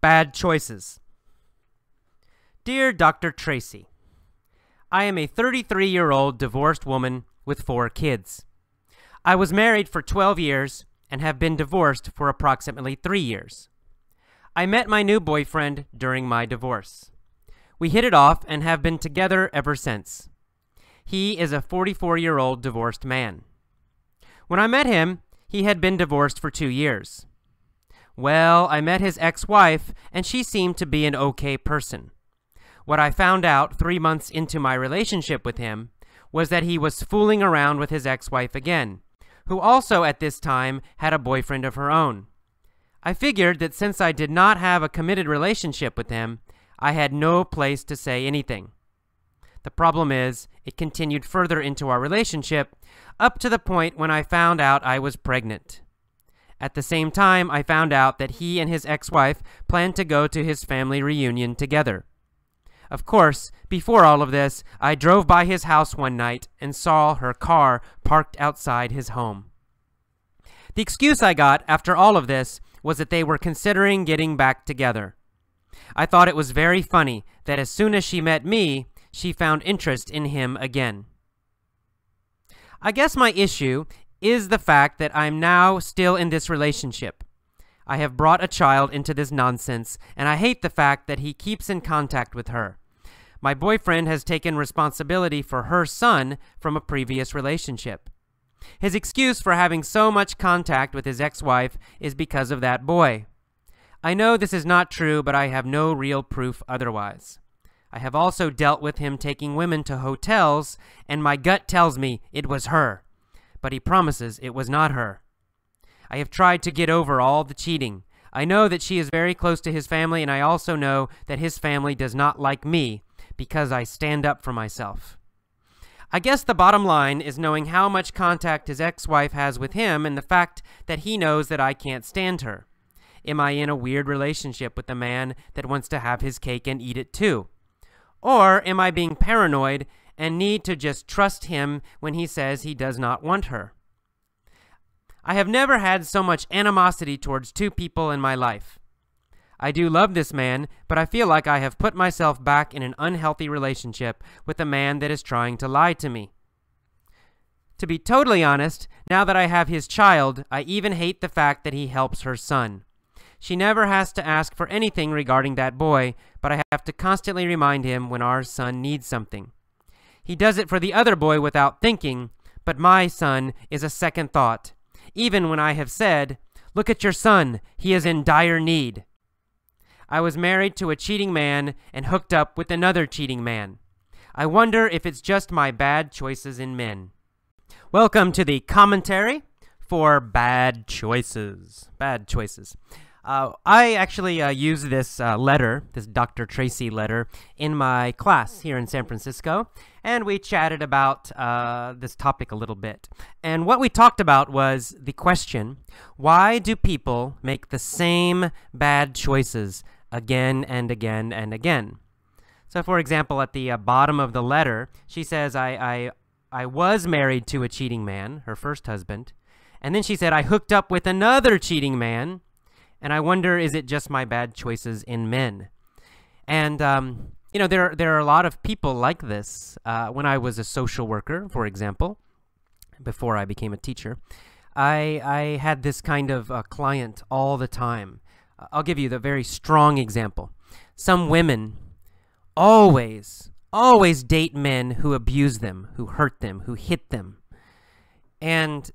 Bad choices. Dear Dr. Tracy, I am a 33-year-old divorced woman with 4 kids. I was married for 12 years and have been divorced for approximately 3 years. I met my new boyfriend during my divorce. We hit it off and have been together ever since. He is a 44-year-old divorced man. When I met him, he had been divorced for 2 years. Well, I met his ex-wife, and she seemed to be an okay person. What I found out 3 months into my relationship with him was that he was fooling around with his ex-wife again, who also at this time had a boyfriend of her own. I figured that since I did not have a committed relationship with him, I had no place to say anything. The problem is, it continued further into our relationship, up to the point when I found out I was pregnant. At the same time, I found out that he and his ex-wife planned to go to his family reunion together. Of course, before all of this, I drove by his house one night and saw her car parked outside his home. The excuse I got after all of this was that they were considering getting back together. I thought it was very funny that as soon as she met me, she found interest in him again. I guess my issue is the fact that I'm now still in this relationship. I have brought a child into this nonsense, and I hate the fact that he keeps in contact with her. My boyfriend has taken responsibility for her son from a previous relationship. His excuse for having so much contact with his ex-wife is because of that boy. I know this is not true, but I have no real proof otherwise. I have also dealt with him taking women to hotels, and my gut tells me it was her, but he promises it was not her. I have tried to get over all the cheating. I know that she is very close to his family, and I also know that his family does not like me because I stand up for myself. I guess the bottom line is knowing how much contact his ex-wife has with him and the fact that he knows that I can't stand her. Am I in a weird relationship with a man that wants to have his cake and eat it too? Or am I being paranoid and need to just trust him when he says he does not want her? I have never had so much animosity towards 2 people in my life. I do love this man, but I feel like I have put myself back in an unhealthy relationship with a man that is trying to lie to me. To be totally honest, now that I have his child, I even hate the fact that he helps her son. She never has to ask for anything regarding that boy, but I have to constantly remind him when our son needs something. He does it for the other boy without thinking, but my son is a second thought, even when I have said, "Look at your son, he is in dire need." I was married to a cheating man and hooked up with another cheating man. I wonder if it's just my bad choices in men. Welcome to the commentary for Bad Choices. Bad choices. I actually used this letter, this Dr. Tracy letter, in my class here in San Francisco, and we chatted about this topic a little bit. And what we talked about was the question, why do people make the same bad choices again and again and again? So, for example, at the bottom of the letter, she says, I was married to a cheating man, her first husband, and then she said, I hooked up with another cheating man, and I wonder, is it just my bad choices in men? And, you know, there are a lot of people like this. When I was a social worker, for example, before I became a teacher, I had this kind of client all the time. I'll give you the very strong example. Some women always date men who abuse them, who hurt them, who hit them. And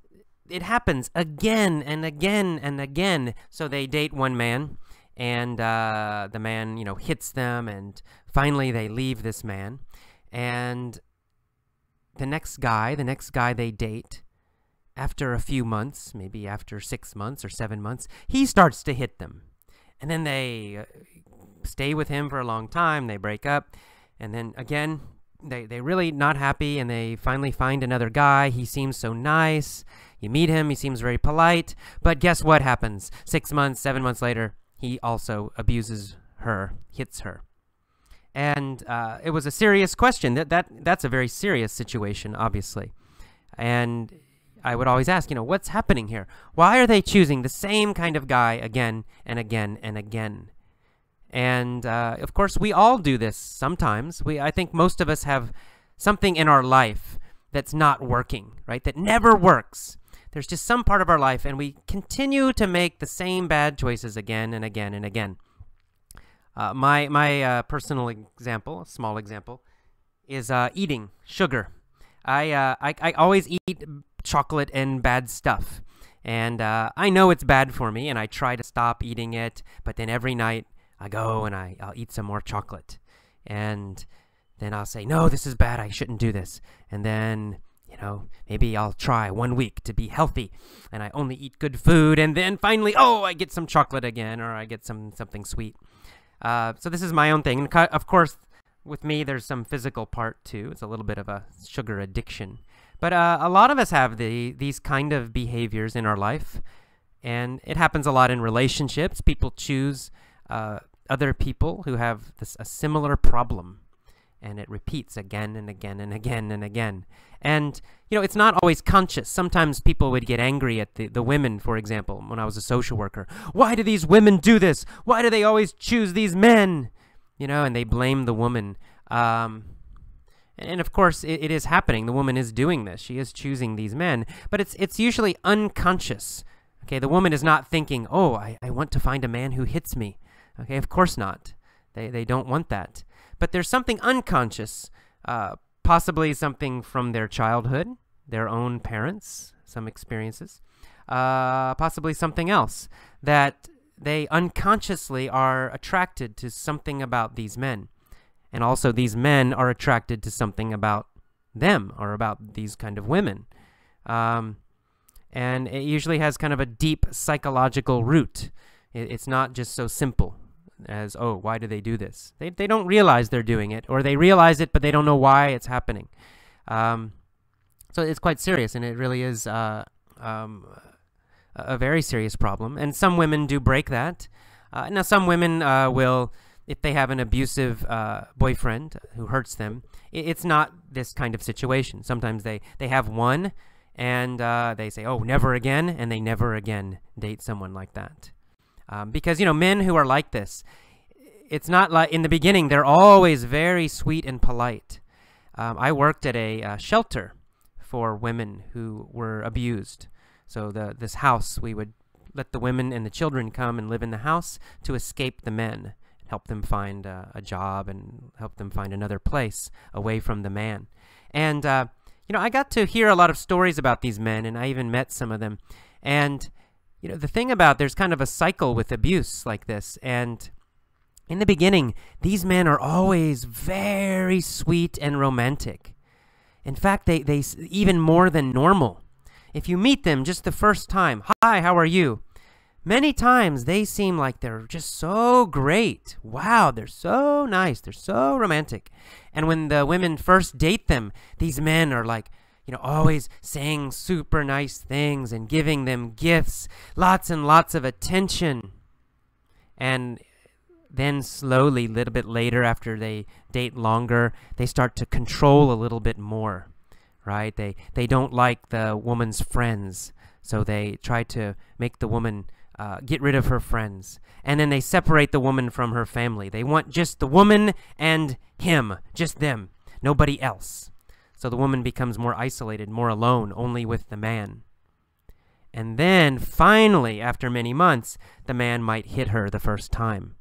it happens again and again and again. So they date one man, and the man, you know, hits them, and finally they leave this man. And the next guy they date, after a few months, maybe after 6 months or 7 months, he starts to hit them. And then they stay with him for a long time, they break up, and then again, they're really not happy, and they finally find another guy. He seems so nice. You meet him, he seems very polite, but guess what happens? 6 months, 7 months later, he also abuses her, hits her. And it was a serious question. That's a very serious situation, obviously. And I would always ask, you know, what's happening here? Why are they choosing the same kind of guy again and again and again? And of course, we all do this sometimes. I think most of us have something in our life that's not working, right? That never works. There's just some part of our life, and we continue to make the same bad choices again and again and again. My personal example, a small example, is eating sugar. I always eat chocolate and bad stuff. And I know it's bad for me, and I try to stop eating it, but then every night I go and I'll eat some more chocolate. And then I'll say, no, this is bad, I shouldn't do this. And then, maybe I'll try 1 week to be healthy, and I only eat good food, and then finally, I get some chocolate again, or I get something sweet. So this is my own thing. And of course, with me, there's some physical part too. It's a little bit of a sugar addiction. But a lot of us have these kind of behaviors in our life, and it happens a lot in relationships. People choose other people who have a similar problem, and it repeats again and again and again and again. And, it's not always conscious. Sometimes people would get angry at the women, for example, when I was a social worker. Why do these women do this? Why do they always choose these men? And they blame the woman. And of course, it is happening. The woman is doing this. She is choosing these men. But it's usually unconscious. Okay, the woman is not thinking, I want to find a man who hits me. Okay, of course not. They don't want that. But there's something unconscious, possibly something from their childhood, their own parents, some experiences, possibly something else, that they unconsciously are attracted to something about these men. And also these men are attracted to something about them or about these kind of women. And it usually has kind of a deep psychological root. It's not just so simple as, why do they do this? They don't realize they're doing it, or they realize it, but they don't know why it's happening. So it's quite serious, and it really is a very serious problem. And some women do break that. Now, some women will... If they have an abusive boyfriend who hurts them, it's not this kind of situation. Sometimes they have one, and they say, never again, and they never again date someone like that. Because, men who are like this, it's not like in the beginning, they're always very sweet and polite. I worked at a shelter for women who were abused. So this house, we would let the women and the children come and live in the house to escape the men. Help them find a job and help them find another place away from the man. And, I got to hear a lot of stories about these men, and I even met some of them. And, the thing about there's kind of a cycle with abuse like this. And in the beginning, these men are always very sweet and romantic. In fact, they even more than normal. If you meet them just the first time, hi, how are you? Many times they seem like they're just so great. Wow, they're so nice. They're so romantic. And when the women first date them, these men are like, always saying super nice things and giving them gifts, lots and lots of attention. And then slowly, a little bit later, after they date longer, they start to control a little bit more, right? They don't like the woman's friends, so they try to make the woman get rid of her friends. And then they separate the woman from her family. They want just the woman and him, just them, nobody else. So the woman becomes more isolated, more alone, only with the man. And then finally, after many months, the man might hit her the first time.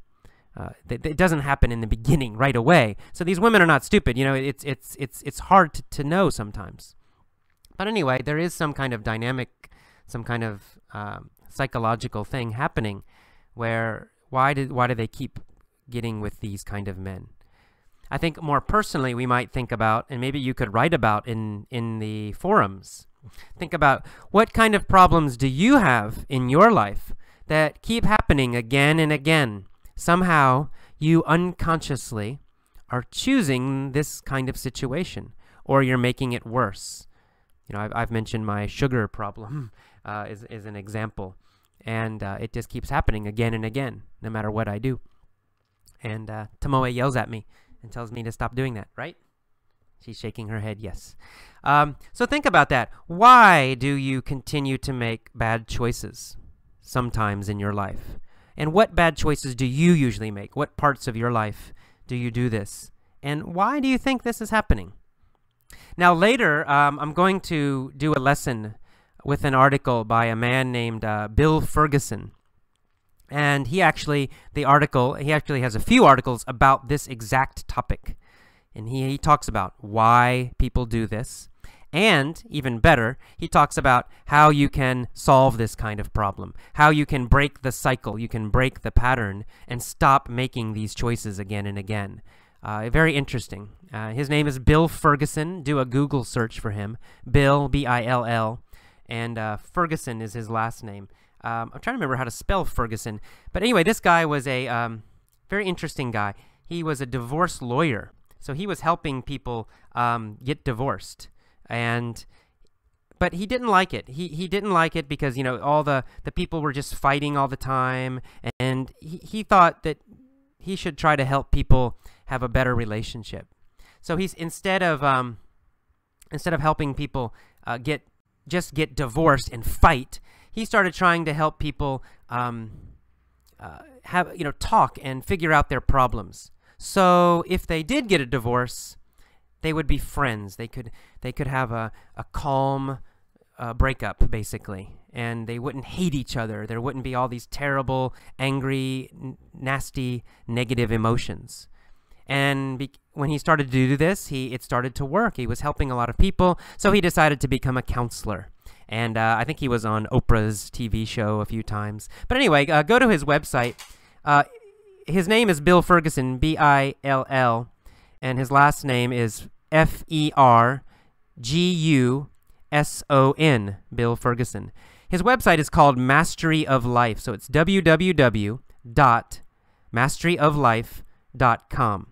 It doesn't happen in the beginning right away. So these women are not stupid. It's hard to know sometimes. But anyway, there is some kind of dynamic, some kind of psychological thing happening where why do they keep getting with these kind of men? I think more personally we might think about, and maybe you could write about in the forums, think about what kind of problems do you have in your life that keep happening again and again. Somehow you unconsciously are choosing this kind of situation, or you're making it worse. I've mentioned my sugar problem is an example. And it just keeps happening again and again, no matter what I do. And Tomoe yells at me and tells me to stop doing that, right? She's shaking her head, yes. So think about that. Why do you continue to make bad choices sometimes in your life? And what bad choices do you usually make? What parts of your life do you do this? And why do you think this is happening? Now later, I'm going to do a lesson with an article by a man named Bill Ferguson. And he actually has a few articles about this exact topic. And he talks about why people do this. And, even better, he talks about how you can solve this kind of problem, how you can break the cycle, you can break the pattern, and stop making these choices again and again. Very interesting. His name is Bill Ferguson. Do a Google search for him. Bill, B-I-L-L, and Ferguson is his last name. I'm trying to remember how to spell Ferguson. But anyway, this guy was a very interesting guy. He was a divorce lawyer, so he was helping people get divorced. But he didn't like it. He didn't like it because, you know, all the people were just fighting all the time, and he thought that he should try to help people have a better relationship. So he's instead of helping people get divorced and fight, he started trying to help people talk and figure out their problems. So if they did get a divorce, they would be friends. They could have a calm breakup, basically, and they wouldn't hate each other. There wouldn't be all these terrible, angry, nasty, negative emotions. And when he started to do this, it started to work. He was helping a lot of people, so he decided to become a counselor. And I think he was on Oprah's TV show a few times. But anyway, go to his website. His name is Bill Ferguson, B-I-L-L. And his last name is F-E-R-G-U-S-O-N, Bill Ferguson. His website is called Mastery of Life, so it's www.masteryoflife.com.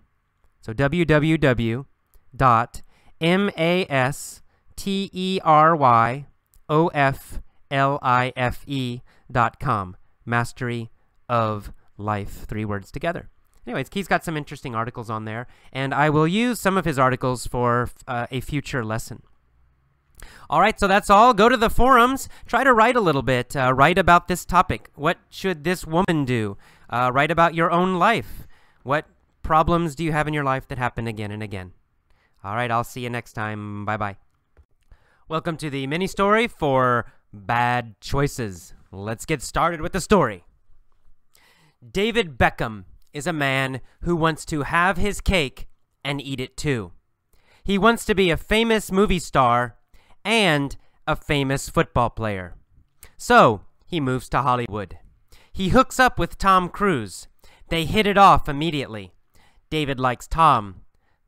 So www.masteryoflife.com. Mastery of Life, 3 words together. Anyways, he's got some interesting articles on there, and I will use some of his articles for a future lesson. All right, so that's all. Go to the forums. Try to write a little bit. Write about this topic. What should this woman do? Write about your own life. What problems do you have in your life that happen again and again? All right, I'll see you next time. Bye-bye. Welcome to the mini story for bad choices. Let's get started with the story. David Beckham is a man who wants to have his cake and eat it too. He wants to be a famous movie star and a famous football player. So he moves to Hollywood. He hooks up with Tom Cruise. They hit it off immediately. David likes Tom.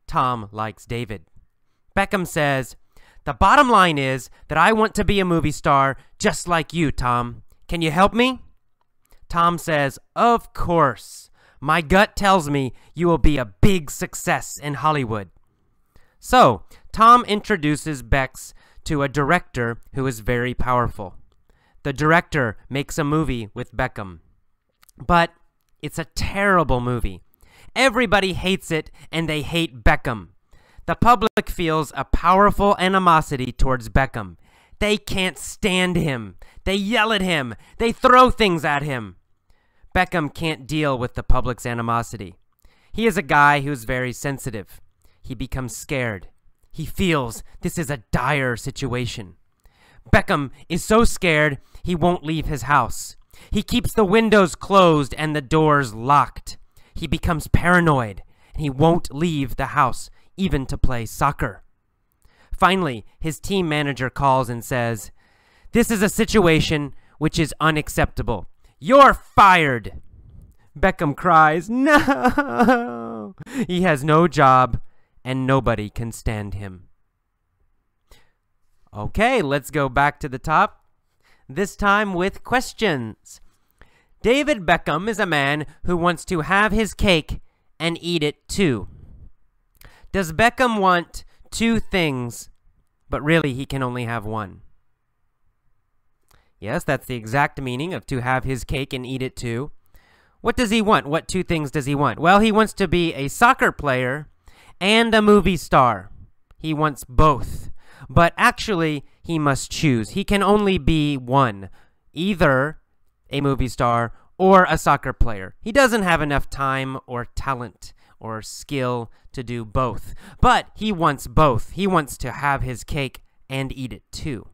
Tom likes David. Beckham says, "The bottom line is that I want to be a movie star just like you, Tom. Can you help me?" Tom says, "Of course. My gut tells me you will be a big success in Hollywood." So, Tom introduces Bex to a director who is very powerful. The director makes a movie with Beckham. But it's a terrible movie. Everybody hates it, and they hate Beckham. The public feels a powerful animosity towards Beckham. They can't stand him. They yell at him. They throw things at him. Beckham can't deal with the public's animosity. He is a guy who's very sensitive. He becomes scared. He feels this is a dire situation. Beckham is so scared he won't leave his house. He keeps the windows closed and the doors locked. He becomes paranoid, and he won't leave the house, even to play soccer. Finally, his team manager calls and says, "This is a situation which is unacceptable. You're fired." Beckham cries, "No!" He has no job, and nobody can stand him. Okay, let's go back to the top, this time with questions. David Beckham is a man who wants to have his cake and eat it too. Does Beckham want 2 things, but really he can only have 1? Yes, that's the exact meaning of to have his cake and eat it too. What does he want? What 2 things does he want? Well, he wants to be a soccer player and a movie star. He wants both. But actually, he must choose. He can only be one, either a movie star or a soccer player. He doesn't have enough time or talent or skill to do both. But he wants both. He wants to have his cake and eat it too.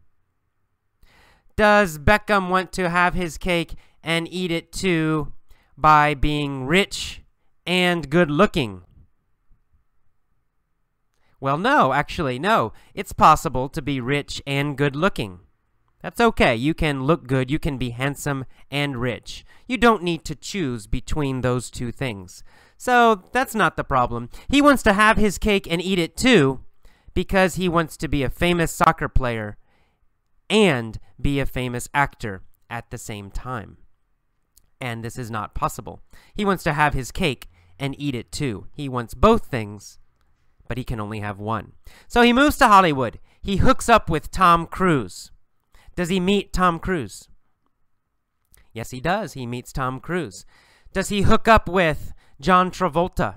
Does Beckham want to have his cake and eat it too by being rich and good looking? Well, no, actually, no. It's possible to be rich and good looking. That's okay. You can look good, you can be handsome and rich. You don't need to choose between those two things. So that's not the problem. He wants to have his cake and eat it too because he wants to be a famous soccer player and be a famous actor at the same time. And this is not possible. He wants to have his cake and eat it too. He wants both things, but he can only have one. So he moves to Hollywood. He hooks up with Tom Cruise. Does he meet Tom Cruise? Yes, he does. He meets Tom Cruise. Does he hook up with John Travolta?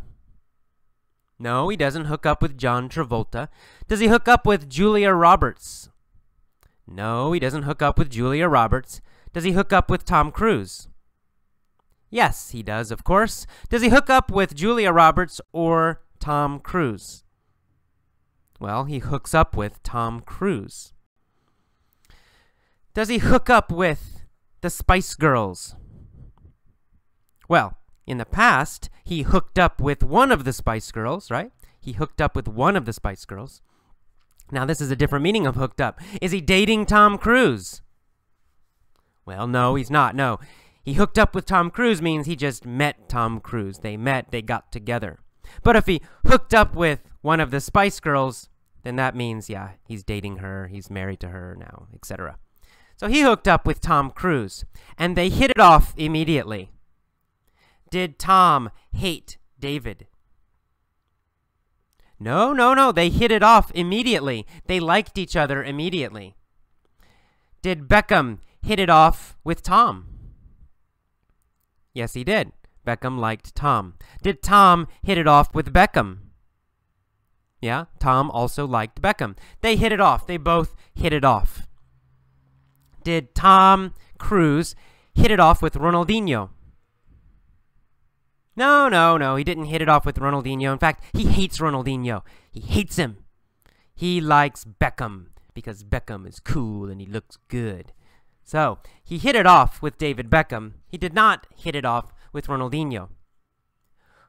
No, he doesn't hook up with John Travolta. Does he hook up with Julia Roberts? No, he doesn't hook up with Julia Roberts. Does he hook up with Tom Cruise? Yes, he does, of course. Does he hook up with Julia Roberts or Tom Cruise? Well, he hooks up with Tom Cruise. Does he hook up with the Spice Girls? Well, in the past, he hooked up with one of the Spice Girls, right? He hooked up with one of the Spice Girls. Now, this is a different meaning of hooked up. Is he dating Tom Cruise? Well, no, he's not. No. He hooked up with Tom Cruise means he just met Tom Cruise. They met, they got together. But if he hooked up with one of the Spice Girls, then that means, yeah, he's dating her, he's married to her now, etc. So he hooked up with Tom Cruise, and they hit it off immediately. Did Tom hate David? No, they hit it off immediately. They liked each other immediately. Did Beckham hit it off with Tom? Yes, he did. Beckham liked Tom. Did Tom hit it off with Beckham? Yeah, Tom also liked Beckham. They hit it off. They both hit it off. Did Tom Cruise hit it off with Ronaldinho? No, he didn't hit it off with Ronaldinho. In fact, he hates Ronaldinho. He hates him. He likes Beckham because Beckham is cool and he looks good. So, he hit it off with David Beckham. He did not hit it off with Ronaldinho.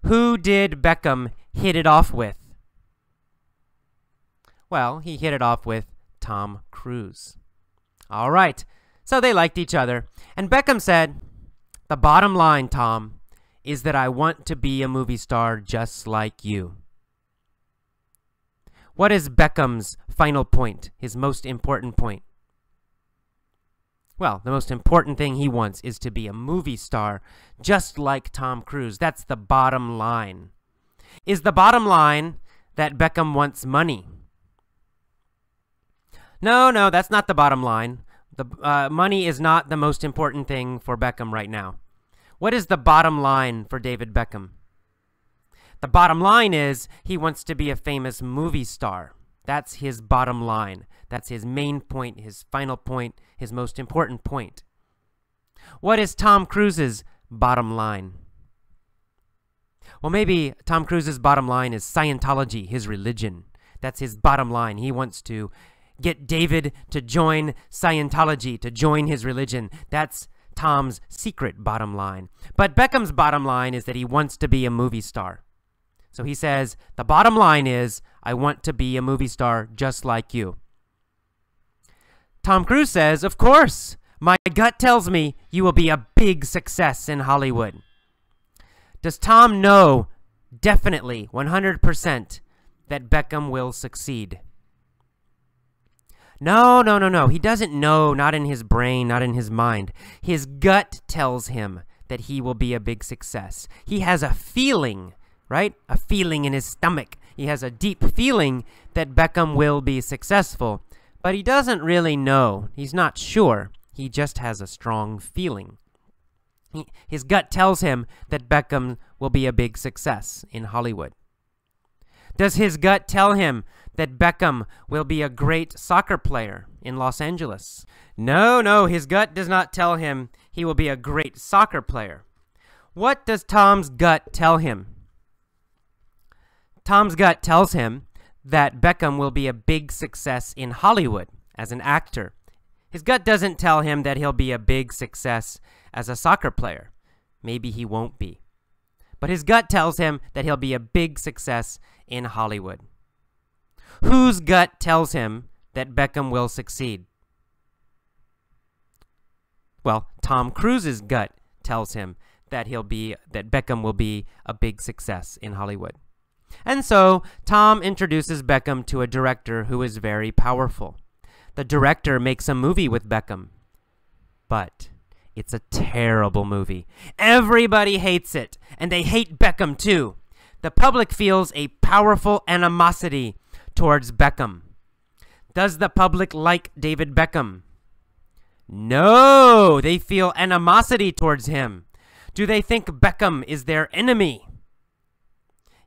Who did Beckham hit it off with? Well, he hit it off with Tom Cruise. All right, so they liked each other. And Beckham said, "The bottom line, Tom, is that I want to be a movie star just like you." What is Beckham's final point, his most important point? Well, the most important thing he wants is to be a movie star just like Tom Cruise. That's the bottom line. Is the bottom line that Beckham wants money? No, that's not the bottom line. The money is not the most important thing for Beckham right now. What is the bottom line for David Beckham? The bottom line is he wants to be a famous movie star. That's his bottom line. That's his main point, his final point, his most important point. What is Tom Cruise's bottom line? Well, maybe Tom Cruise's bottom line is Scientology, his religion. That's his bottom line. He wants to get David to join Scientology, to join his religion. That's Tom's secret bottom line. But Beckham's bottom line is that he wants to be a movie star. So he says, the bottom line is, I want to be a movie star just like you. Tom Cruise says, of course, my gut tells me you will be a big success in Hollywood. Does Tom know definitely, 100%, that Beckham will succeed? No. He doesn't know, not in his brain, not in his mind. His gut tells him that he will be a big success. He has a feeling, right? A feeling in his stomach. He has a deep feeling that Beckham will be successful, but he doesn't really know. He's not sure. He just has a strong feeling. His gut tells him that Beckham will be a big success in Hollywood. Does his gut tell him that Beckham will be a great soccer player in Los Angeles? No, his gut does not tell him he will be a great soccer player. What does Tom's gut tell him? Tom's gut tells him that Beckham will be a big success in Hollywood as an actor. His gut doesn't tell him that he'll be a big success as a soccer player. Maybe he won't be. But his gut tells him that he'll be a big success in Hollywood. Whose gut tells him that Beckham will succeed? Well, Tom Cruise's gut tells him that Beckham will be a big success in Hollywood. And so Tom introduces Beckham to a director who is very powerful. The director makes a movie with Beckham, but it's a terrible movie. Everybody hates it, and they hate Beckham too. The public feels a powerful animosity towards Beckham. Does the public like David Beckham? No, they feel animosity towards him. Do they think Beckham is their enemy?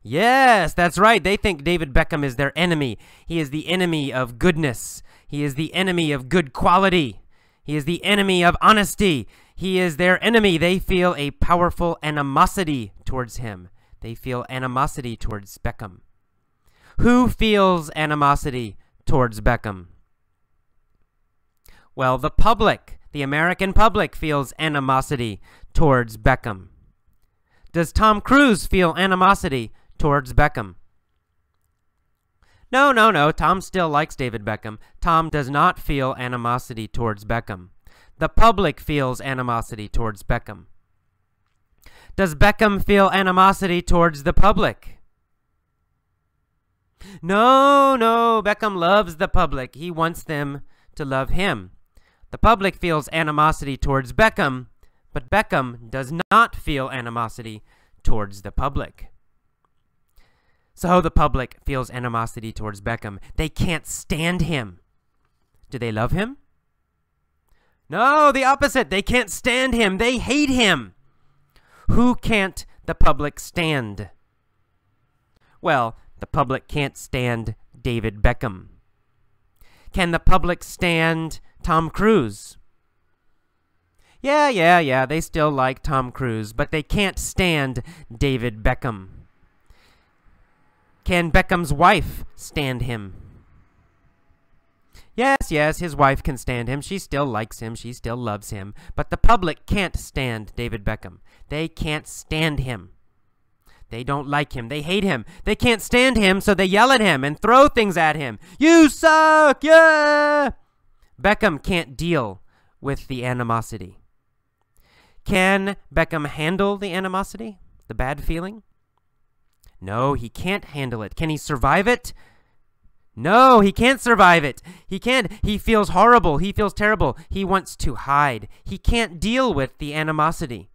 Yes, that's right. They think David Beckham is their enemy. He is the enemy of goodness. He is the enemy of good quality. He is the enemy of honesty. He is their enemy. They feel a powerful animosity towards him. They feel animosity towards Beckham. Who feels animosity towards Beckham? Well, the public, the American public, feels animosity towards Beckham. Does Tom Cruise feel animosity towards Beckham? No. Tom still likes David Beckham. Tom does not feel animosity towards Beckham. The public feels animosity towards Beckham. Does Beckham feel animosity towards the public? No. Beckham loves the public. He wants them to love him. The public feels animosity towards Beckham, but Beckham does not feel animosity towards the public. So the public feels animosity towards Beckham. They can't stand him. Do they love him? No, the opposite. They can't stand him. They hate him. Who can't the public stand? Well, the public can't stand David Beckham. Can the public stand Tom Cruise? Yeah. They still like Tom Cruise, but they can't stand David Beckham. Can Beckham's wife stand him? Yes, his wife can stand him. She still likes him. She still loves him. But the public can't stand David Beckham. They can't stand him. They don't like him. They hate him. They can't stand him, so they yell at him and throw things at him. You suck! Yeah! Beckham can't deal with the animosity. Can Beckham handle the animosity? The bad feeling? No, he can't handle it. Can he survive it? No, he can't survive it. He can't. He feels horrible. He feels terrible. He wants to hide. He can't deal with the animosity.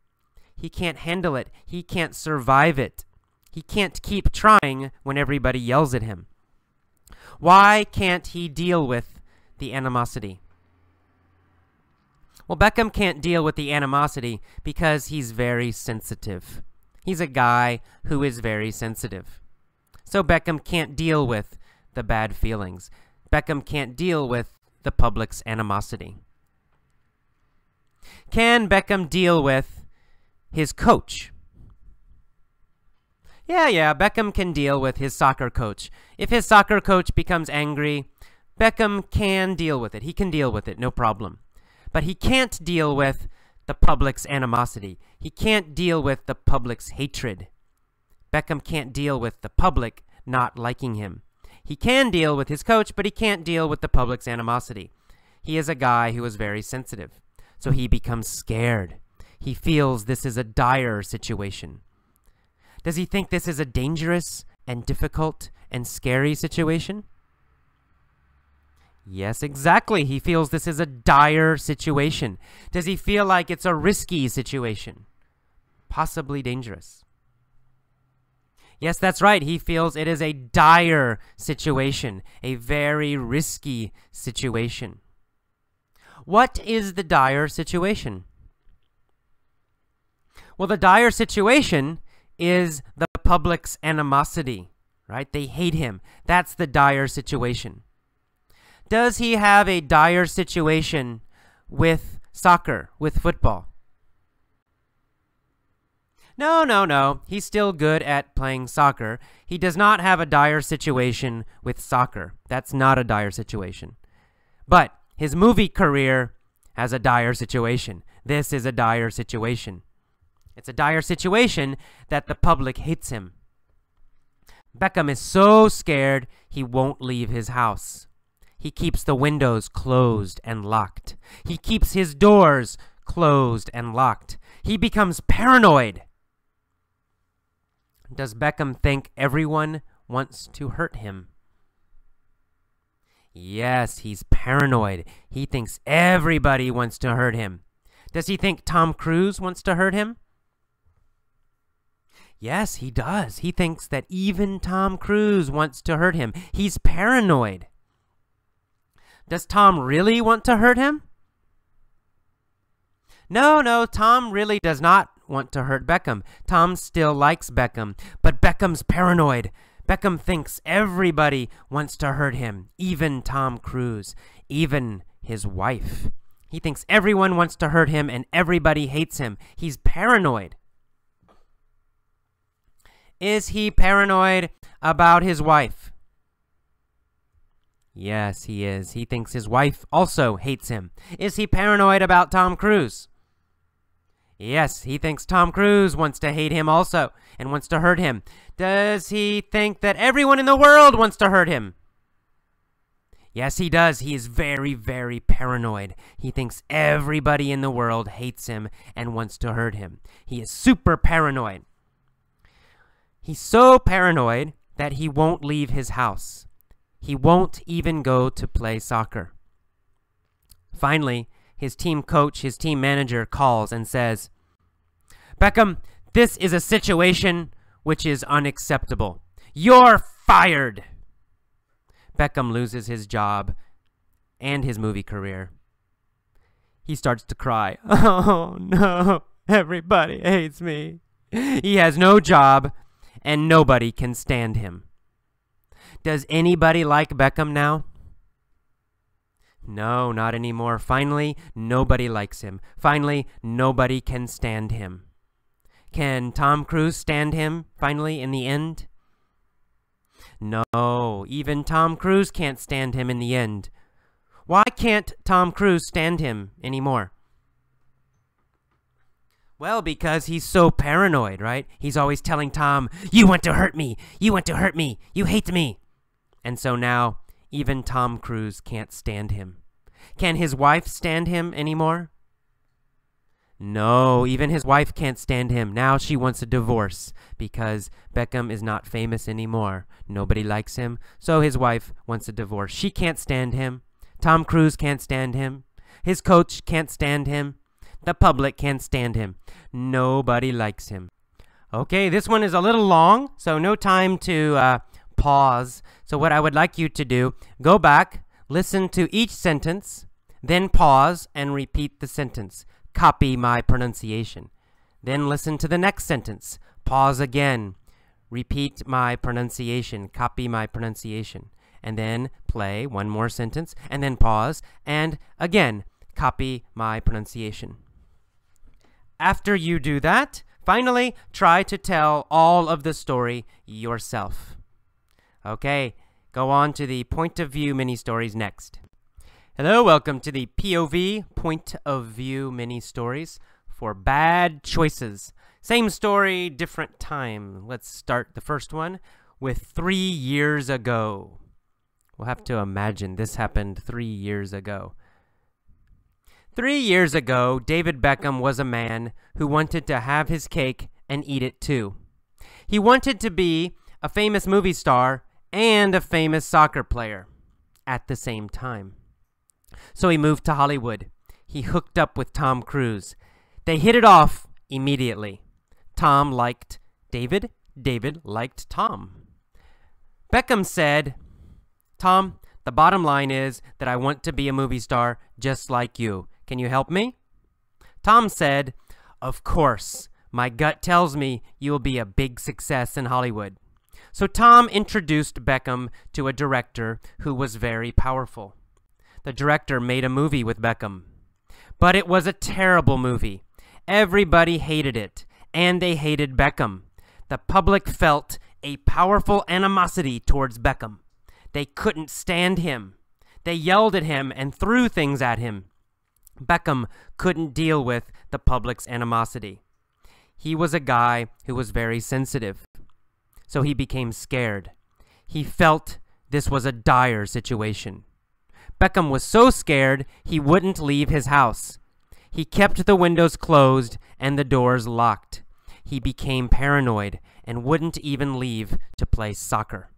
He can't handle it. He can't survive it. He can't keep trying when everybody yells at him. Why can't he deal with the animosity? Well, Beckham can't deal with the animosity because he's very sensitive. He's a guy who is very sensitive. So Beckham can't deal with the bad feelings. Beckham can't deal with the public's animosity. Can Beckham deal with his coach? Yeah, Beckham can deal with his soccer coach. If his soccer coach becomes angry, Beckham can deal with it. He can deal with it, no problem. But he can't deal with the public's animosity. He can't deal with the public's hatred. Beckham can't deal with the public not liking him. He can deal with his coach, but he can't deal with the public's animosity. He is a guy who is very sensitive, so he becomes scared. He feels this is a dire situation. Does he think this is a dangerous and difficult and scary situation? Yes, exactly. He feels this is a dire situation. Does he feel like it's a risky situation? Possibly dangerous. Yes, that's right. He feels it is a dire situation, a very risky situation. What is the dire situation? Well, the dire situation is the public's animosity, right? They hate him. That's the dire situation. Does he have a dire situation with soccer, with football? No, no, no. He's still good at playing soccer. He does not have a dire situation with soccer. That's not a dire situation. But his movie career has a dire situation. This is a dire situation. It's a dire situation that the public hates him. Beckham is so scared he won't leave his house. He keeps the windows closed and locked. He keeps his doors closed and locked. He becomes paranoid. Does Beckham think everyone wants to hurt him? Yes, he's paranoid. He thinks everybody wants to hurt him. Does he think Tom Cruise wants to hurt him? Yes, he does. He thinks that even Tom Cruise wants to hurt him. He's paranoid. Does Tom really want to hurt him? No, Tom really does not want to hurt Beckham. Tom still likes Beckham, but Beckham's paranoid. Beckham thinks everybody wants to hurt him, even Tom Cruise, even his wife. He thinks everyone wants to hurt him and everybody hates him. He's paranoid. Is he paranoid about his wife? Yes, he is. He thinks his wife also hates him. Is he paranoid about Tom Cruise? Yes, he thinks Tom Cruise wants to hate him also and wants to hurt him. Does he think that everyone in the world wants to hurt him? Yes, he does. He is very, very paranoid. He thinks everybody in the world hates him and wants to hurt him. He is super paranoid. He's so paranoid that he won't leave his house. He won't even go to play soccer. Finally, his team coach, his team manager calls and says, "Beckham, this is a situation which is unacceptable. You're fired." Beckham loses his job and his movie career. He starts to cry. Oh no, everybody hates me. He has no job and nobody can stand him. Does anybody like Beckham now? No, not anymore. Finally, nobody likes him. Finally, nobody can stand him. Can Tom Cruise stand him, finally, in the end? No, even Tom Cruise can't stand him in the end. Why can't Tom Cruise stand him anymore? Well, because he's so paranoid, right? He's always telling Tom, "You want to hurt me. You want to hurt me. You hate me." And so now, even Tom Cruise can't stand him. Can his wife stand him anymore? No, even his wife can't stand him. Now she wants a divorce because Beckham is not famous anymore. Nobody likes him, so his wife wants a divorce. She can't stand him. Tom Cruise can't stand him. His coach can't stand him. The public can't stand him. Nobody likes him. Okay, this one is a little long, so no time to pause. So what I would like you to do, go back, listen to each sentence, then pause and repeat the sentence. Copy my pronunciation. Then listen to the next sentence. Pause again. Repeat my pronunciation. Copy my pronunciation. And then play one more sentence, and then pause, and again, copy my pronunciation. After you do that, finally, try to tell all of the story yourself. Okay, go on to the point of view mini stories next. Hello, welcome to the POV, point of view mini stories for bad choices. Same story, different time. Let's start the first one with 3 years ago. We'll have to imagine this happened 3 years ago. 3 years ago, David Beckham was a man who wanted to have his cake and eat it too. He wanted to be a famous movie star and a famous soccer player at the same time. So he moved to Hollywood. He hooked up with Tom Cruise. They hit it off immediately. Tom liked David. David liked Tom. Beckham said, "Tom, the bottom line is that I want to be a movie star just like you. Can you help me?" Tom said, "Of course. My gut tells me you will be a big success in Hollywood." So Tom introduced Beckham to a director who was very powerful. The director made a movie with Beckham. But it was a terrible movie. Everybody hated it. and they hated Beckham. The public felt a powerful animosity towards Beckham. They couldn't stand him. They yelled at him and threw things at him. Beckham couldn't deal with the public's animosity. He was a guy who was very sensitive, so he became scared. He felt this was a dire situation. Beckham was so scared he wouldn't leave his house. He kept the windows closed and the doors locked. He became paranoid and wouldn't even leave to play soccer.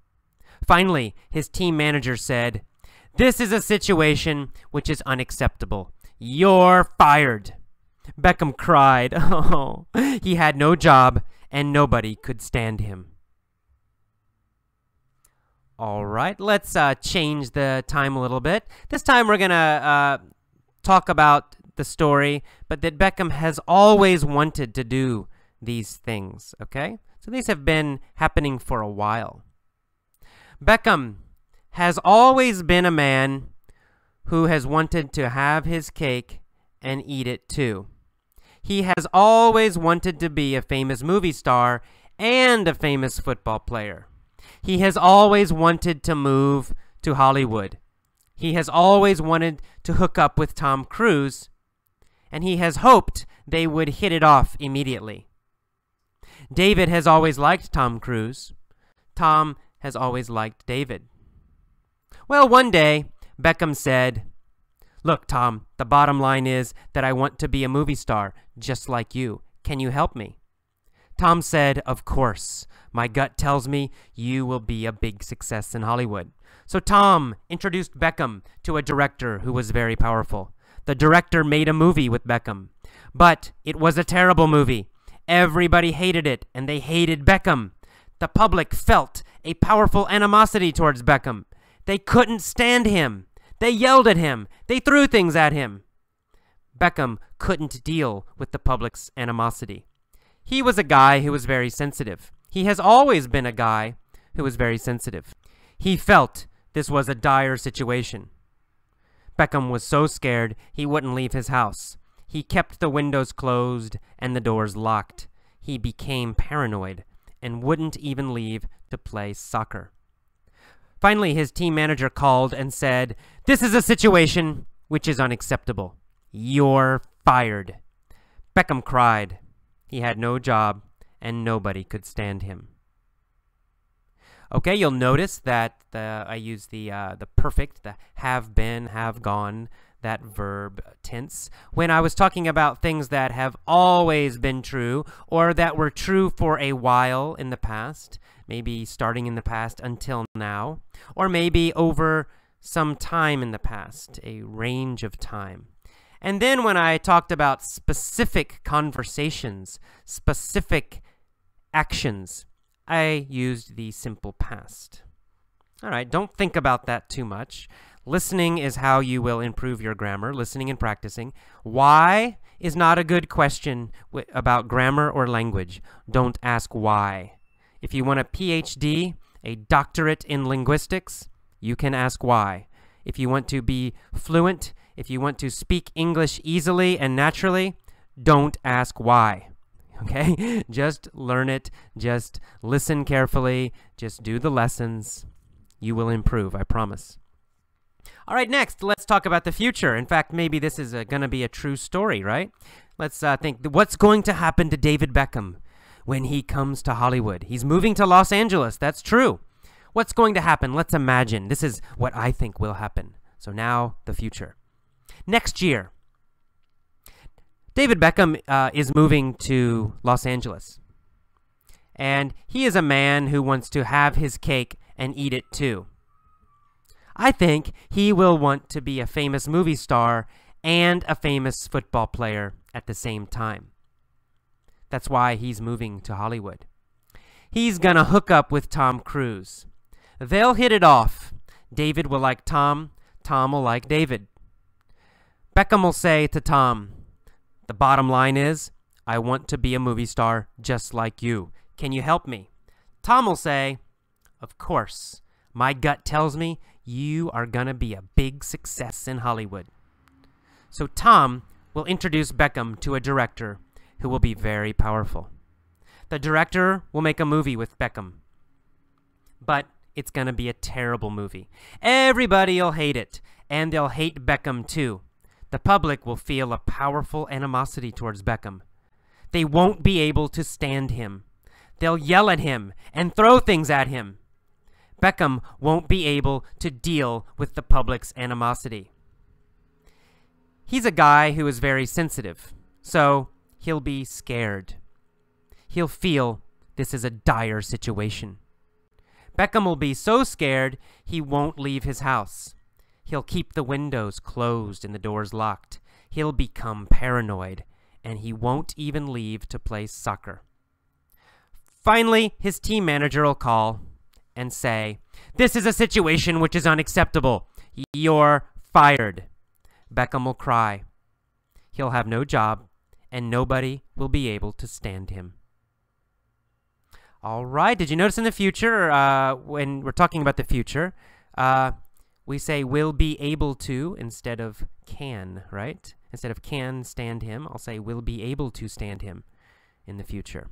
Finally, his team manager said, "This is a situation which is unacceptable. You're fired." Beckham cried. Oh, he had no job and nobody could stand him. All right, let's change the time a little bit. This time we're going to talk about the story, but that Beckham has always wanted to do these things, okay? So these have been happening for a while. Beckham has always been a man who has wanted to have his cake and eat it too. He has always wanted to be a famous movie star and a famous football player. He has always wanted to move to Hollywood. He has always wanted to hook up with Tom Cruise, and he has hoped they would hit it off immediately. David has always liked Tom Cruise. Tom has always liked David. Well, one day, Beckham said, "Look, Tom, the bottom line is that I want to be a movie star, just like you. Can you help me?" Tom said, "Of course. My gut tells me you will be a big success in Hollywood." So Tom introduced Beckham to a director who was very powerful. The director made a movie with Beckham, but it was a terrible movie. Everybody hated it, and they hated Beckham. The public felt a powerful animosity towards Beckham. They couldn't stand him. They yelled at him. They threw things at him. Beckham couldn't deal with the public's animosity. He was a guy who was very sensitive. He has always been a guy who was very sensitive. He felt this was a dire situation. Beckham was so scared he wouldn't leave his house. He kept the windows closed and the doors locked. He became paranoid and wouldn't even leave to play soccer. Finally, his team manager called and said, "This is a situation which is unacceptable. You're fired." Beckham cried. He had no job and nobody could stand him. Okay, you'll notice that I use the perfect, the have been, have gone, that verb tense, when I was talking about things that have always been true or that were true for a while in the past, maybe starting in the past until now, or maybe over some time in the past, a range of time. And then when I talked about specific conversations, specific actions, I used the simple past. All right, don't think about that too much. Listening is how you will improve your grammar, listening and practicing. Why is not a good question about grammar or language. Don't ask why. If you want a PhD, a doctorate in linguistics, you can ask why. If you want to be fluent, if you want to speak English easily and naturally, don't ask why. Okay? Just learn it. Just listen carefully. Just do the lessons. You will improve, I promise. All right, next, let's talk about the future. In fact, maybe this is going to be a true story, right? Let's think, what's going to happen to David Beckham when he comes to Hollywood? He's moving to Los Angeles. That's true. What's going to happen? Let's imagine. This is what I think will happen. So now, the future. Next year, David Beckham is moving to Los Angeles. And he is a man who wants to have his cake and eat it too. I think he will want to be a famous movie star and a famous football player at the same time. That's why he's moving to Hollywood. He's gonna hook up with Tom Cruise. They'll hit it off. David will like Tom. Tom will like David. Beckham will say to Tom, "The bottom line is, I want to be a movie star just like you. Can you help me?" Tom will say, "Of course. My gut tells me you are gonna be a big success in Hollywood." So Tom will introduce Beckham to a director who will be very powerful. The director will make a movie with Beckham. But it's going to be a terrible movie. Everybody will hate it, and they'll hate Beckham too. The public will feel a powerful animosity towards Beckham. They won't be able to stand him. They'll yell at him and throw things at him. Beckham won't be able to deal with the public's animosity. He's a guy who is very sensitive, so he'll be scared. He'll feel this is a dire situation. Beckham will be so scared he won't leave his house. He'll keep the windows closed and the doors locked. He'll become paranoid, and he won't even leave to play soccer. Finally, his team manager will call and say, "This is a situation which is unacceptable. You're fired." Beckham will cry. He'll have no job, and nobody will be able to stand him. All right, did you notice in the future, when we're talking about the future, we say will be able to instead of can, right? Instead of can stand him, I'll say will be able to stand him in the future.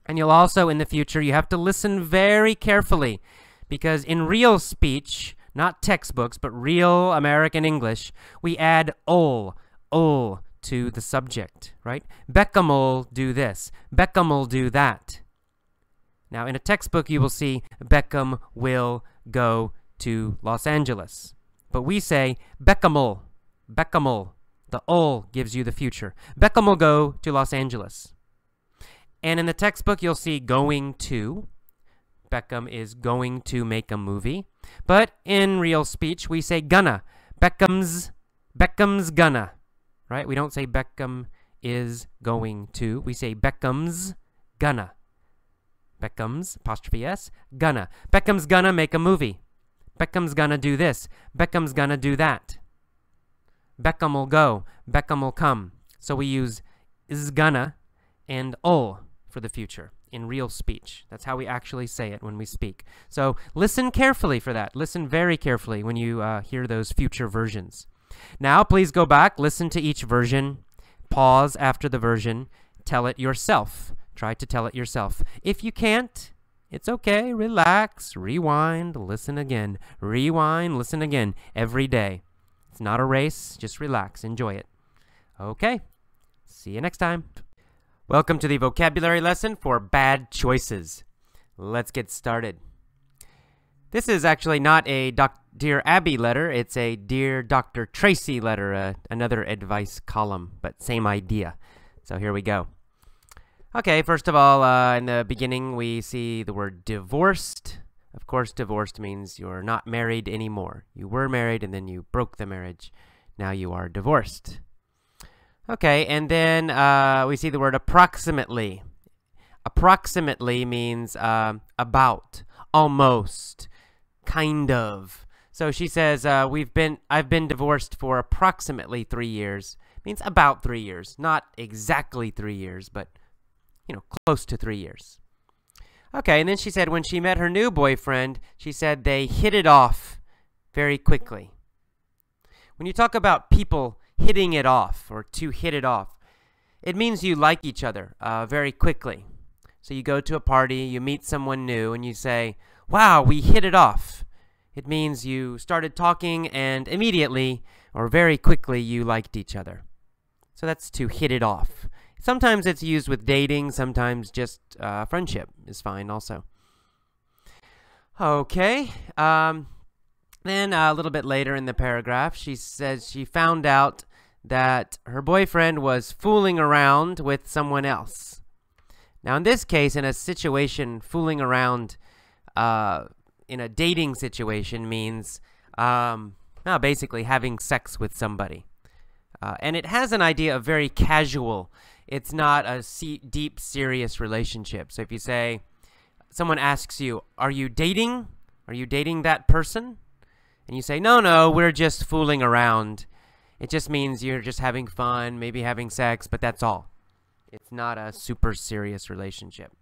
And you'll also, in the future, you have to listen very carefully, because in real speech, not textbooks, but real American English, we add ul to the subject, right? Beckham'll do this. Beckham'll do that. Now, in a textbook, you will see Beckham will go to Los Angeles. But we say Beckham'll. Beckham'll. The ul gives you the future. Beckham will go to Los Angeles. And in the textbook, you'll see going to. Beckham is going to make a movie. But in real speech, we say gonna. Beckham's gonna. Right? We don't say Beckham is going to. We say Beckham's gonna. Beckham's, apostrophe S, gonna. Beckham's gonna make a movie. Beckham's gonna do this. Beckham's gonna do that. Beckham will go. Beckham will come. So we use is gonna and ul for the future in real speech. That's how we actually say it when we speak. So listen carefully for that. Listen very carefully when you hear those future versions. Now, please go back, listen to each version, pause after the version, tell it yourself. Try to tell it yourself. If you can't, it's okay. Relax, rewind, listen again. Rewind, listen again every day. It's not a race. Just relax. Enjoy it. Okay. See you next time. Welcome to the vocabulary lesson for bad choices. Let's get started. This is actually not a Dear Abby letter. It's a Dear Dr. Tracy letter, another advice column, but same idea. So here we go. Okay, first of all, in the beginning, we see the word divorced. Of course, divorced means you're not married anymore. You were married, and then you broke the marriage. Now you are divorced. Okay, and then we see the word approximately. Approximately means about, almost, kind of. So she says, I've been divorced for approximately 3 years. Means about 3 years. Not exactly 3 years, but close to 3 years. Okay, and then she said when she met her new boyfriend, she said they hit it off very quickly. When you talk about people hitting it off or to hit it off, it means you like each other very quickly. So you go to a party, you meet someone new, and you say, "Wow, we hit it off." It means you started talking and immediately or very quickly you liked each other. So that's to hit it off. Sometimes it's used with dating, sometimes just friendship is fine also. Okay, then a little bit later in the paragraph, she says she found out that her boyfriend was fooling around with someone else. Now in this case, in a situation, fooling around in a dating situation means basically having sex with somebody. And it has an idea of very casual. It's not a deep, serious relationship. So if you say, someone asks you, "Are you dating? Are you dating that person?" And you say, no, we're just fooling around. It just means you're just having fun, maybe having sex, but that's all. It's not a super serious relationship.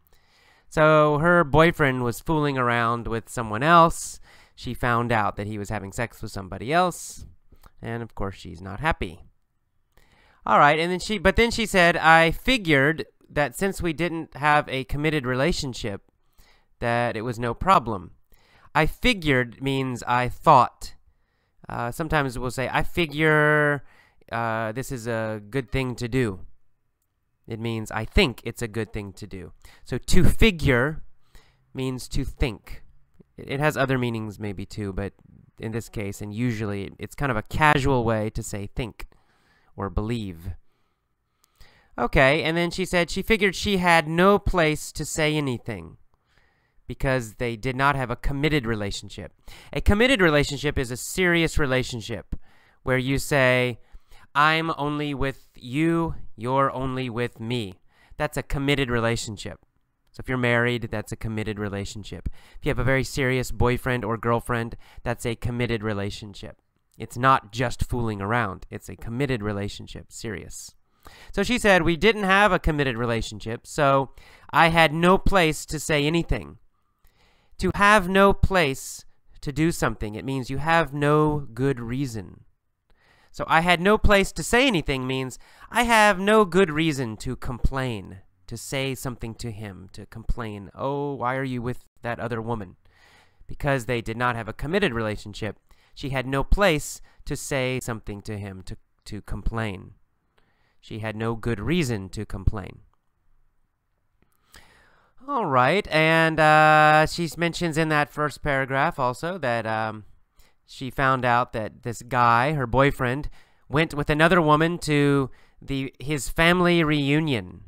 So her boyfriend was fooling around with someone else. She found out that he was having sex with somebody else. And of course, she's not happy. All right, and then she said, "I figured that since we didn't have a committed relationship, that it was no problem. I figured means I thought. Sometimes we'll say, I figure this is a good thing to do. It means I think it's a good thing to do. So to figure means to think. It has other meanings maybe too, but in this case, and usually, it's kind of a casual way to say think or believe. Okay, and then she said she figured she had no place to say anything because they did not have a committed relationship. A committed relationship is a serious relationship where you say, I'm only with you, you're only with me. That's a committed relationship. So if you're married, that's a committed relationship. If you have a very serious boyfriend or girlfriend, that's a committed relationship. It's not just fooling around. It's a committed relationship, serious. So she said, we didn't have a committed relationship, so I had no place to say anything. To have no place to do something, it means you have no good reason. So I had no place to say anything means I have no good reason to complain, to say something to him, to complain, oh, why are you with that other woman? Because they did not have a committed relationship, she had no place to say something to him, to complain. She had no good reason to complain. All right, and she mentions in that first paragraph also that she found out that this guy, her boyfriend, went with another woman to his family reunion.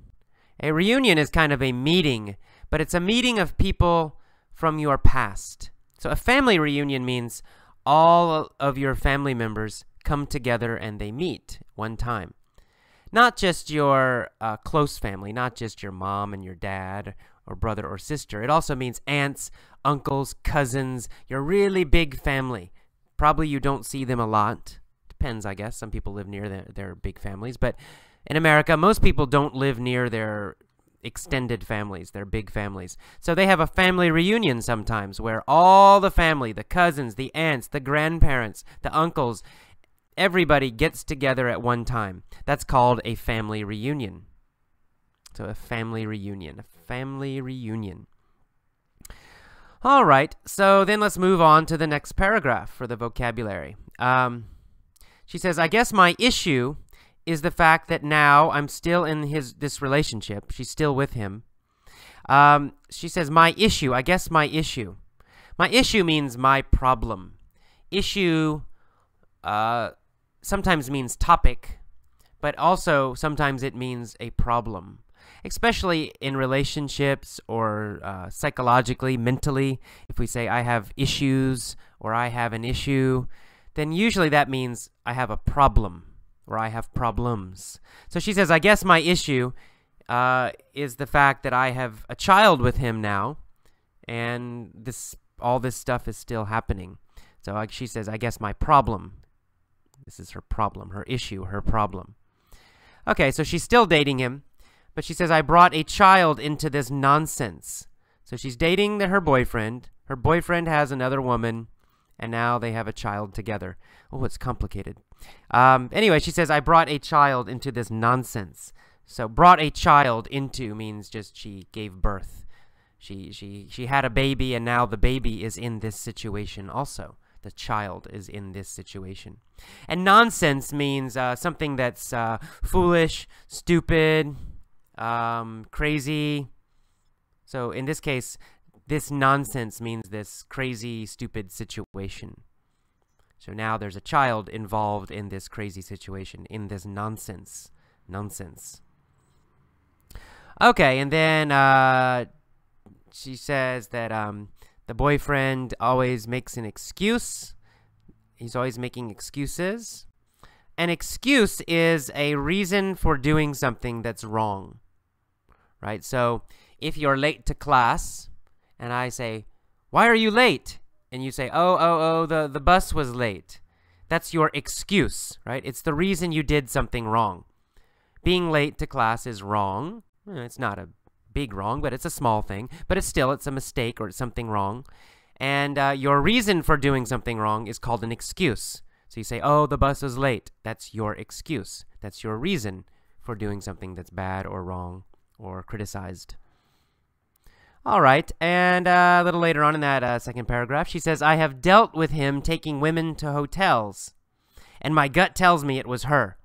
A reunion is kind of a meeting, but it's a meeting of people from your past. So a family reunion means all of your family members come together and they meet one time. Not just your close family, not just your mom and your dad or brother or sister. It also means aunts, uncles, cousins, your really big family. Probably you don't see them a lot. Depends, I guess. Some people live near their big families. But in America, most people don't live near their extended families, their big families. So they have a family reunion sometimes where all the family, the cousins, the aunts, the grandparents, the uncles, everybody gets together at one time. That's called a family reunion. So a family reunion, a family reunion. All right, so then let's move on to the next paragraph for the vocabulary. She says, I guess my issue is the fact that now I'm still in this relationship. She's still with him. She says, my issue, I guess my issue. My issue means my problem. Issue sometimes means topic, but also sometimes it means a problem. Especially in relationships or psychologically, mentally. If we say I have issues or I have an issue, then usually that means I have a problem or I have problems. So she says, I guess my issue is the fact that I have a child with him now, and all this stuff is still happening. So she says, I guess my problem. This is her problem, her issue, her problem. Okay, so she's still dating him. But she says, I brought a child into this nonsense. So she's dating her boyfriend. Her boyfriend has another woman, and now they have a child together. Oh, it's complicated. Anyway, she says, I brought a child into this nonsense. So brought a child into means just she gave birth. She had a baby, and now the baby is in this situation also. The child is in this situation. And nonsense means something that's foolish, stupid, crazy. So in this case, this nonsense means this crazy, stupid situation. So now there's a child involved in this crazy situation, in this nonsense. Okay, and then she says that the boyfriend always makes an excuse. He's always making excuses. An excuse is a reason for doing something that's wrong. Right? So if you're late to class and I say, why are you late? And you say, the bus was late. That's your excuse, right? It's the reason you did something wrong. Being late to class is wrong. It's not a big wrong, but it's a small thing. But it's a mistake or it's something wrong. And your reason for doing something wrong is called an excuse. So you say, oh, the bus was late. That's your excuse. That's your reason for doing something that's bad or wrong or criticized. All right, and a little later on in that second paragraph, she says, I have dealt with him taking women to hotels, and my gut tells me it was her.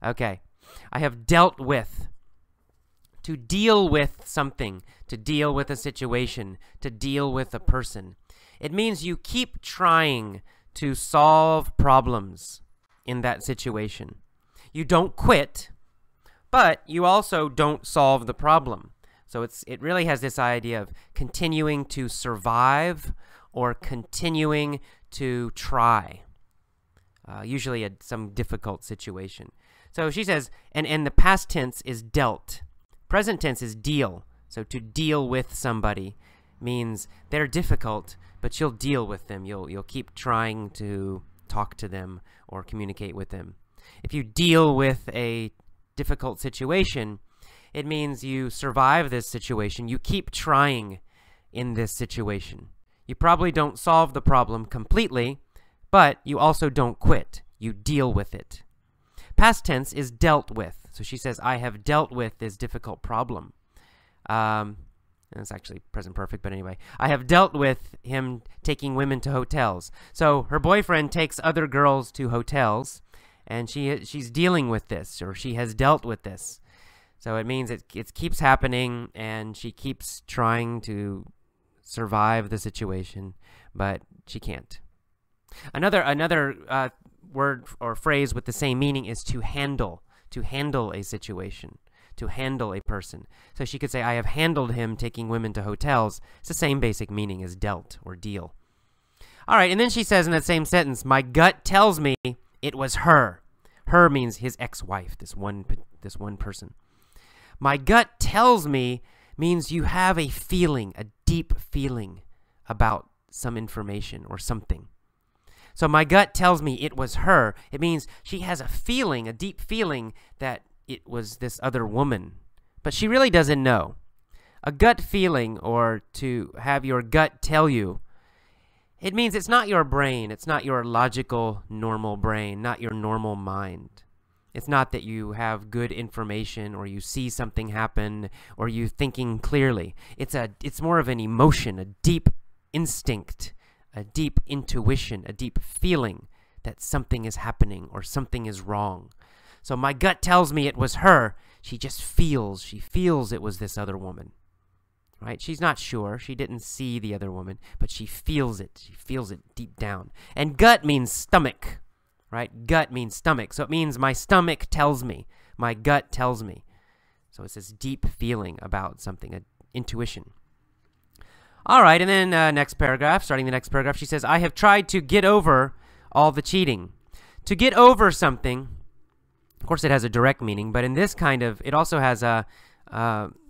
Okay, I have dealt with. To deal with something, to deal with a situation, to deal with a person. It means you keep trying to solve problems in that situation. You don't quit, but you also don't solve the problem. So it really has this idea of continuing to survive or continuing to try, usually some difficult situation. So she says, and the past tense is dealt. Present tense is deal. So to deal with somebody means they're difficult, but you'll deal with them. You'll keep trying to talk to them or communicate with them. If you deal with a difficult situation, it means you survive this situation. You keep trying in this situation. You probably don't solve the problem completely, but you also don't quit. You deal with it. Past tense is dealt with. So she says, I have dealt with this difficult problem. It's actually present perfect, but anyway. I have dealt with him taking women to hotels. So her boyfriend takes other girls to hotels, and she's dealing with this, or she has dealt with this. So it means it keeps happening, and she keeps trying to survive the situation, but she can't. Another word or phrase with the same meaning is to handle a situation, to handle a person. So she could say, I have handled him taking women to hotels. It's the same basic meaning as dealt or deal. All right, and then she says in that same sentence, my gut tells me it was her. Her means his ex-wife, this one person. My gut tells me means you have a feeling, a deep feeling about some information or something. So my gut tells me it was her. It means she has a feeling, a deep feeling that it was this other woman. But she really doesn't know. A gut feeling, or to have your gut tell you, it means it's not your brain. It's not your logical, normal brain, not your normal mind. It's not that you have good information or you see something happen or you thinking clearly. It's more of an emotion, a deep instinct, a deep intuition, a deep feeling that something is happening or something is wrong. So my gut tells me it was her. She just feels. She feels it was this other woman. Right? She's not sure. She didn't see the other woman, but she feels it. She feels it deep down. And gut means stomach. Right? Gut means stomach. So it means my stomach tells me. My gut tells me. So it's this deep feeling about something, an intuition. All right, and then next paragraph, starting the next paragraph, she says, I have tried to get over all the cheating. To get over something, of course it has a direct meaning, but in this kind of, it also has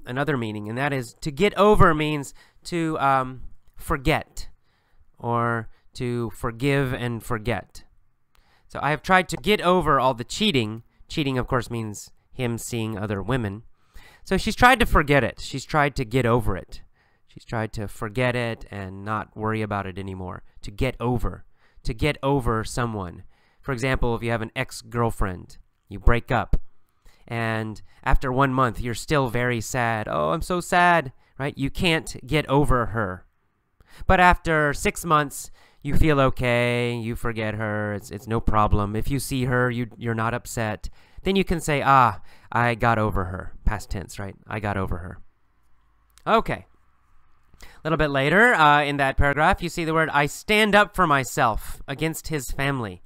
another meaning, and that is to get over means to forget or to forgive and forget. So I have tried to get over all the cheating. Cheating, of course, means him seeing other women. So she's tried to forget it. She's tried to get over it. She's tried to forget it and not worry about it anymore. To get over someone. For example, if you have an ex-girlfriend, you break up, and after 1 month, you're still very sad. Oh, I'm so sad, right? You can't get over her. But after 6 months, you feel okay, you forget her, it's no problem. If you see her, you're not upset. Then you can say, I got over her. Past tense, right? I got over her. Okay. A little bit later in that paragraph, you see the word, I stand up for myself against his family.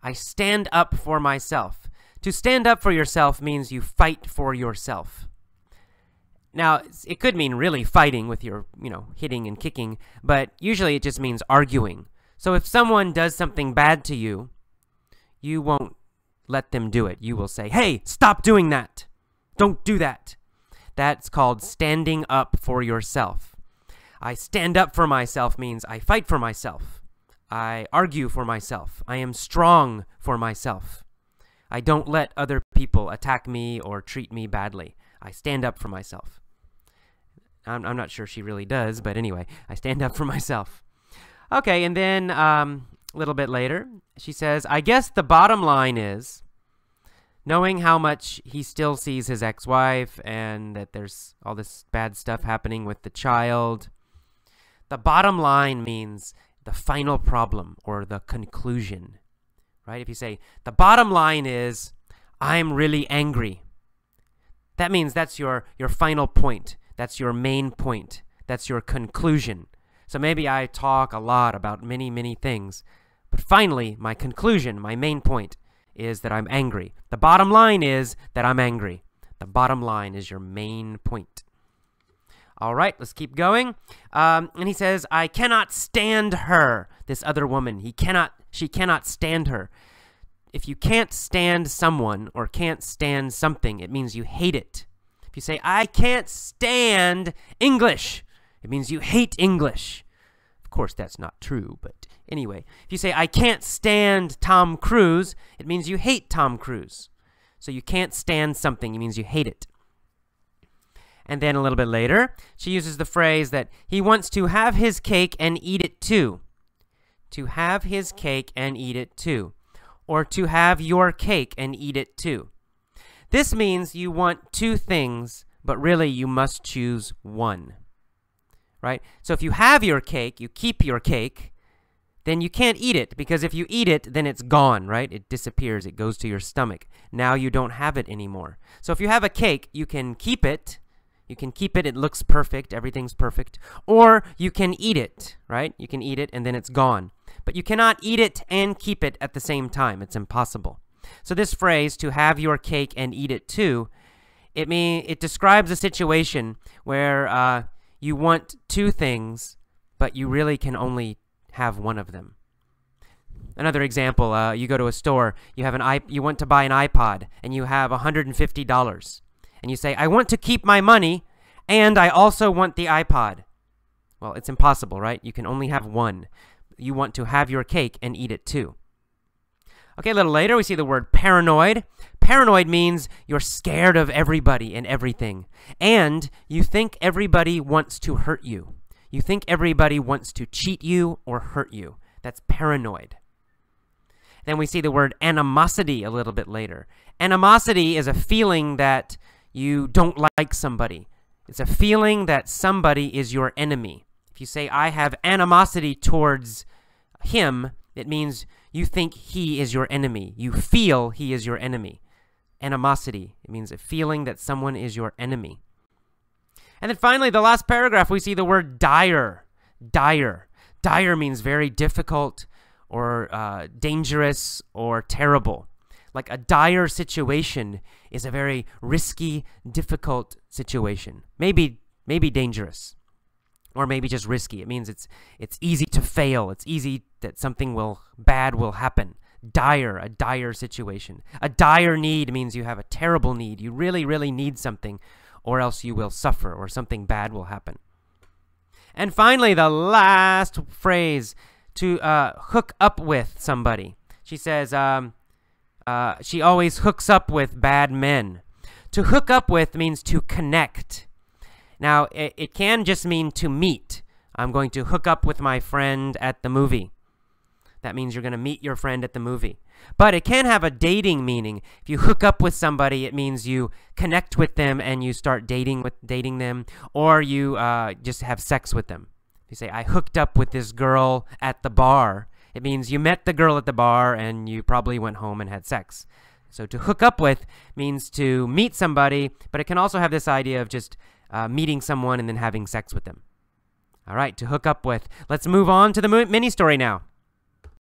I stand up for myself. To stand up for yourself means you fight for yourself. Now, it could mean really fighting with your, hitting and kicking, but usually it just means arguing. So if someone does something bad to you, you won't let them do it. You will say, hey, stop doing that. Don't do that. That's called standing up for yourself. I stand up for myself means I fight for myself. I argue for myself. I am strong for myself. I don't let other people attack me or treat me badly. I stand up for myself. I'm not sure she really does, but anyway, I stand up for myself. Okay, and then a little bit later, she says, I guess the bottom line is, knowing how much he still sees his ex-wife and that there's all this bad stuff happening with the child. The bottom line means the final problem or the conclusion, right? If you say, the bottom line is, I'm really angry. That means that's your final point. That's your main point. That's your conclusion. So maybe I talk a lot about many, many things, but finally, my conclusion, my main point is that I'm angry. The bottom line is that I'm angry. The bottom line is your main point. All right, let's keep going. And he says, I cannot stand her, this other woman. She cannot stand her. If you can't stand someone or can't stand something, it means you hate it. If you say, I can't stand English, it means you hate English. Of course, that's not true, but anyway. If you say, I can't stand Tom Cruise, it means you hate Tom Cruise. So you can't stand something, it means you hate it. And then a little bit later, she uses the phrase that he wants to have his cake and eat it too. To have his cake and eat it too. Or to have your cake and eat it too. This means you want two things, but really you must choose one. Right? So if you have your cake, you keep your cake, then you can't eat it, because if you eat it, then it's gone, right? It disappears. It goes to your stomach. Now you don't have it anymore. So if you have a cake, you can keep it. You can keep it. It looks perfect. Everything's perfect. Or you can eat it, right? You can eat it, and then it's gone. But you cannot eat it and keep it at the same time. It's impossible. So this phrase, to have your cake and eat it too, it describes a situation where you want two things, but you really can only have one of them. Another example, you go to a store, you want to buy an iPod, and you have $150. And you say, I want to keep my money, and I also want the iPod. Well, it's impossible, right? You can only have one. You want to have your cake and eat it too. Okay, a little later, we see the word paranoid. Paranoid means you're scared of everybody and everything. And you think everybody wants to hurt you. You think everybody wants to cheat you or hurt you. That's paranoid. Then we see the word animosity a little bit later. Animosity is a feeling that you don't like somebody. It's a feeling that somebody is your enemy. If you say, I have animosity towards him, it means you think he is your enemy. You feel he is your enemy. Animosity, it means a feeling that someone is your enemy. And then finally, the last paragraph, we see the word dire. Dire. Dire means very difficult or dangerous or terrible. Like a dire situation is a very risky, difficult situation. Maybe dangerous. Or maybe just risky. It means it's easy to fail. It's easy that something bad will happen. Dire, a dire situation. A dire need means you have a terrible need. You really, really need something, or else you will suffer, or something bad will happen. And finally, the last phrase, to hook up with somebody. She says, she always hooks up with bad men. To hook up with means to connect. Now, it can just mean to meet. I'm going to hook up with my friend at the movie. That means you're going to meet your friend at the movie. But it can have a dating meaning. If you hook up with somebody, it means you connect with them and you start dating them, or you just have sex with them. If you say, I hooked up with this girl at the bar, it means you met the girl at the bar and you probably went home and had sex. So to hook up with means to meet somebody, but it can also have this idea of just meeting someone and then having sex with them. All right, to hook up with. Let's move on to the mini story now.